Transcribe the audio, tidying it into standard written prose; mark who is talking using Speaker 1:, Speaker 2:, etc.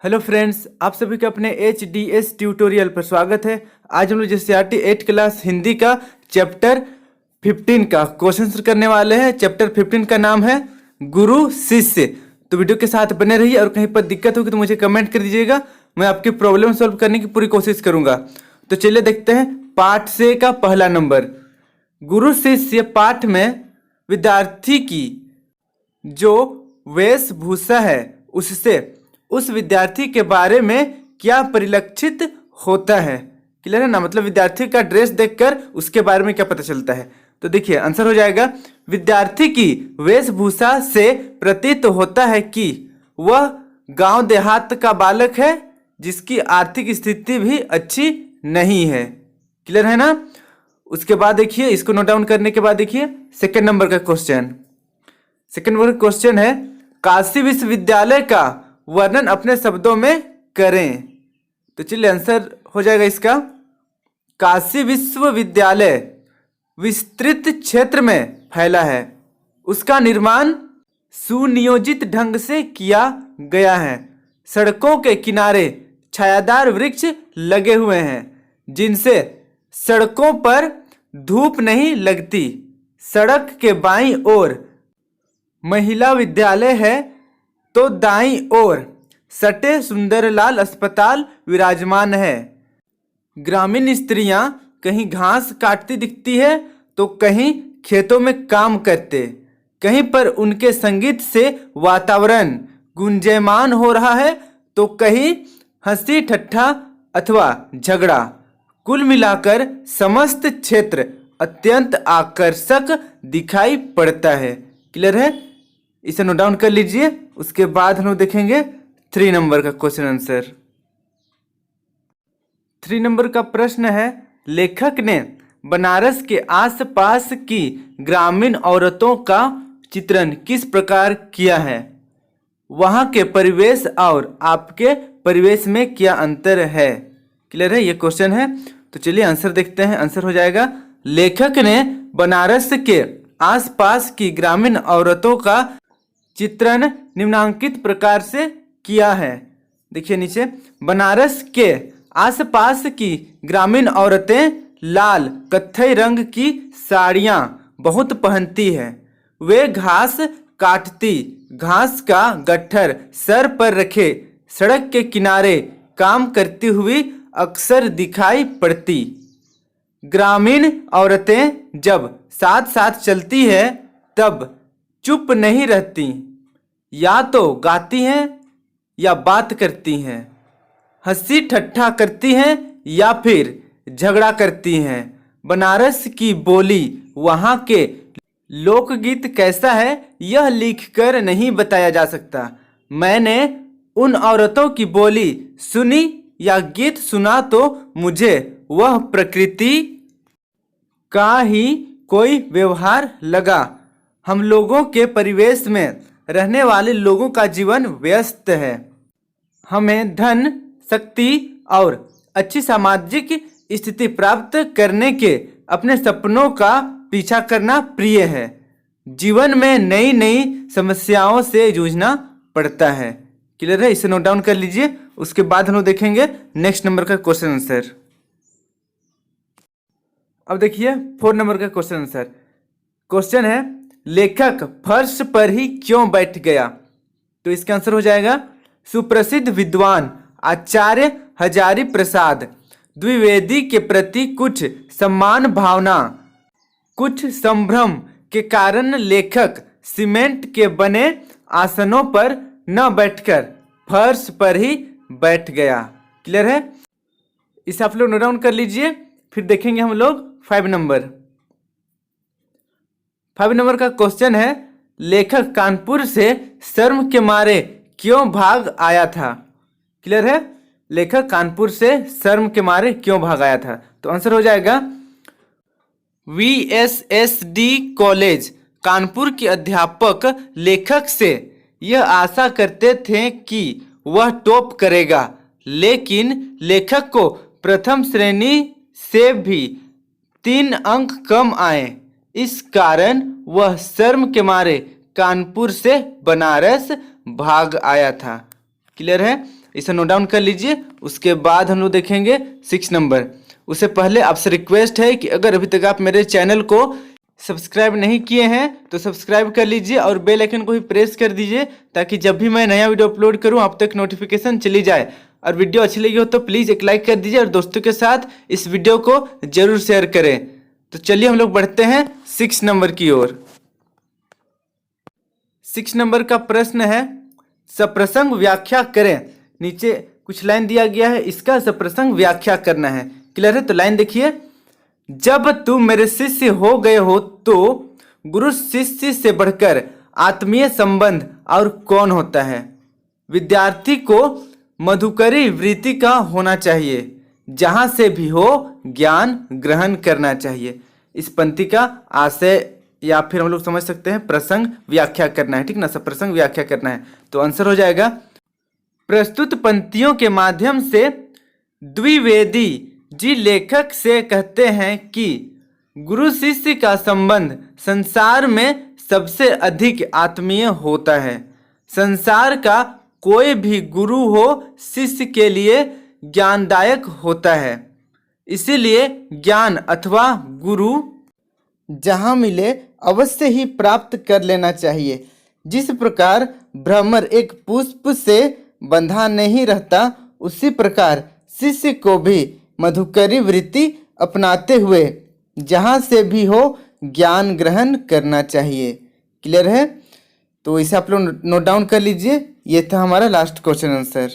Speaker 1: Hello friends, आप सभी का अपने HDS ट्यूटोरियल पर स्वागत है। आज हम लोग JCRT 8 क्लास हिंदी का चैप्टर 15 का क्वेश्चन करने वाले हैं। चैप्टर 15 का नाम है गुरु शिष्य। तो वीडियो के साथ बने रहिए और कहीं पर दिक्कत होगी तो मुझे कमेंट कर दीजिएगा, मैं आपकी प्रॉब्लम सॉल्व करने की पूरी कोशिश करूंगा। तो चलिए देखते हैं पाठ से का पहला नंबर। गुरु शिष्य पाठ में विद्यार्थी की जो वेशभूषा है उससे उस विद्यार्थी के बारे में क्या परिलक्षित होता है। क्लियर है ना, मतलब विद्यार्थी का ड्रेस देखकर उसके बारे में क्या पता चलता है। तो देखिए आंसर हो जाएगा, विद्यार्थी की वेशभूषा से प्रतीत होता है कि वह गांव देहात का बालक है जिसकी आर्थिक स्थिति भी अच्छी नहीं है। क्लियर है ना। उसके बाद देखिए, इसको नोट डाउन करने के बाद देखिए सेकेंड नंबर का क्वेश्चन। सेकेंड नंबर का क्वेश्चन है, काशी विश्वविद्यालय का वर्णन अपने शब्दों में करें। तो चलिए आंसर हो जाएगा इसका, काशी विश्वविद्यालय विस्तृत क्षेत्र में फैला है। उसका निर्माण सुनियोजित ढंग से किया गया है। सड़कों के किनारे छायादार वृक्ष लगे हुए हैं जिनसे सड़कों पर धूप नहीं लगती। सड़क के बाईं ओर महिला विद्यालय है तो दाईं ओर सटे सुंदरलाल अस्पताल विराजमान है। ग्रामीण स्त्रियां कहीं घास काटती दिखती है तो कहीं खेतों में काम करते। कहीं पर उनके संगीत से वातावरण गुंजयमान हो रहा है तो कहीं हंसी ठट्ठा अथवा झगड़ा। कुल मिलाकर समस्त क्षेत्र अत्यंत आकर्षक दिखाई पड़ता है। क्लियर है, इसे नोट डाउन कर लीजिए। उसके बाद हम लोग देखेंगे 3 नंबर का क्वेश्चन आंसर। 3 नंबर का प्रश्न है, लेखक ने बनारस के आसपास की ग्रामीण औरतों का चित्रण किस प्रकार किया है। वहां के परिवेश और आपके परिवेश में क्या अंतर है। क्लियर है, ये क्वेश्चन है। तो चलिए आंसर देखते हैं। आंसर हो जाएगा, लेखक ने बनारस के आसपास की ग्रामीण औरतों का चित्रण निम्नांकित प्रकार से किया है। देखिए नीचे, बनारस के आसपास की ग्रामीण औरतें लाल कत्थई रंग की साड़ियां बहुत पहनती हैं। वे घास काटती, घास का गट्ठर सर पर रखे सड़क के किनारे काम करती हुई अक्सर दिखाई पड़ती। ग्रामीण औरतें जब साथ साथ चलती है तब चुप नहीं रहती, या तो गाती हैं या बात करती हैं, हंसी ठट्ठा करती हैं या फिर झगड़ा करती हैं। बनारस की बोली, वहाँ के लोकगीत कैसा है यह लिखकर नहीं बताया जा सकता। मैंने उन औरतों की बोली सुनी या गीत सुना तो मुझे वह प्रकृति का ही कोई व्यवहार लगा। हम लोगों के परिवेश में रहने वाले लोगों का जीवन व्यस्त है। हमें धन, शक्ति और अच्छी सामाजिक स्थिति प्राप्त करने के अपने सपनों का पीछा करना प्रिय है। जीवन में नई नई समस्याओं से जूझना पड़ता है। क्लियर है, इसे नोट डाउन कर लीजिए। उसके बाद हम लोग देखेंगे नेक्स्ट नंबर का क्वेश्चन आंसर। अब देखिए 4 नंबर का क्वेश्चन आंसर। क्वेश्चन है, लेखक फर्श पर ही क्यों बैठ गया। तो इसका आंसर हो जाएगा, सुप्रसिद्ध विद्वान आचार्य हजारी प्रसाद द्विवेदी के प्रति कुछ सम्मान भावना, कुछ संभ्रम के कारण लेखक सीमेंट के बने आसनों पर न बैठकर फर्श पर ही बैठ गया। क्लियर है, इसे आप लोग नोट डाउन कर लीजिए। फिर देखेंगे हम लोग 5 नंबर। 5 नंबर का क्वेश्चन है, लेखक कानपुर से शर्म के मारे क्यों भाग आया था। क्लियर है, लेखक कानपुर से शर्म के मारे क्यों भाग आया था। तो आंसर हो जाएगा, VSSD कॉलेज कानपुर के अध्यापक लेखक से यह आशा करते थे कि वह टॉप करेगा, लेकिन लेखक को प्रथम श्रेणी से भी 3 अंक कम आए। इस कारण वह शर्म के मारे कानपुर से बनारस भाग आया था। क्लियर है, इसे नोट डाउन कर लीजिए। उसके बाद हम लोग देखेंगे 6 नंबर। उससे पहले आपसे रिक्वेस्ट है कि अगर अभी तक आप मेरे चैनल को सब्सक्राइब नहीं किए हैं तो सब्सक्राइब कर लीजिए और बेल आइकन को भी प्रेस कर दीजिए, ताकि जब भी मैं नया वीडियो अपलोड करूं आप तक नोटिफिकेशन चली जाए। और वीडियो अच्छी लगी हो तो प्लीज़ एक लाइक कर दीजिए और दोस्तों के साथ इस वीडियो को जरूर शेयर करें। तो चलिए हम लोग बढ़ते हैं 6 नंबर की ओर। 6 नंबर का प्रश्न है, सप्रसंग व्याख्या करें। नीचे कुछ लाइन दिया गया है, इसका सप्रसंग व्याख्या करना है। क्लियर है? तो लाइन देखिए, जब तुम मेरे शिष्य हो गए हो तो गुरु शिष्य से बढ़कर आत्मीय संबंध और कौन होता है। विद्यार्थी को मधुकरी वृत्ति का होना चाहिए, जहां से भी हो ज्ञान ग्रहण करना चाहिए। इस पंक्ति का आशय या फिर हम लोग समझ सकते हैं प्रसंग व्याख्या करना है। ठीक ना, सब प्रसंग व्याख्या करना है। तो आंसर हो जाएगा, प्रस्तुत पंक्तियों के माध्यम से द्विवेदी जी लेखक से कहते हैं कि गुरु शिष्य का संबंध संसार में सबसे अधिक आत्मीय होता है। संसार का कोई भी गुरु हो शिष्य के लिए ज्ञानदायक होता है, इसीलिए ज्ञान अथवा गुरु जहाँ मिले अवश्य ही प्राप्त कर लेना चाहिए। जिस प्रकार भ्रमर एक पुष्प से बंधा नहीं रहता, उसी प्रकार शिष्य को भी मधुकरी वृत्ति अपनाते हुए जहाँ से भी हो ज्ञान ग्रहण करना चाहिए। क्लियर है? तो इसे आप लोग नोट डाउन कर लीजिए। ये था हमारा लास्ट क्वेश्चन आंसर।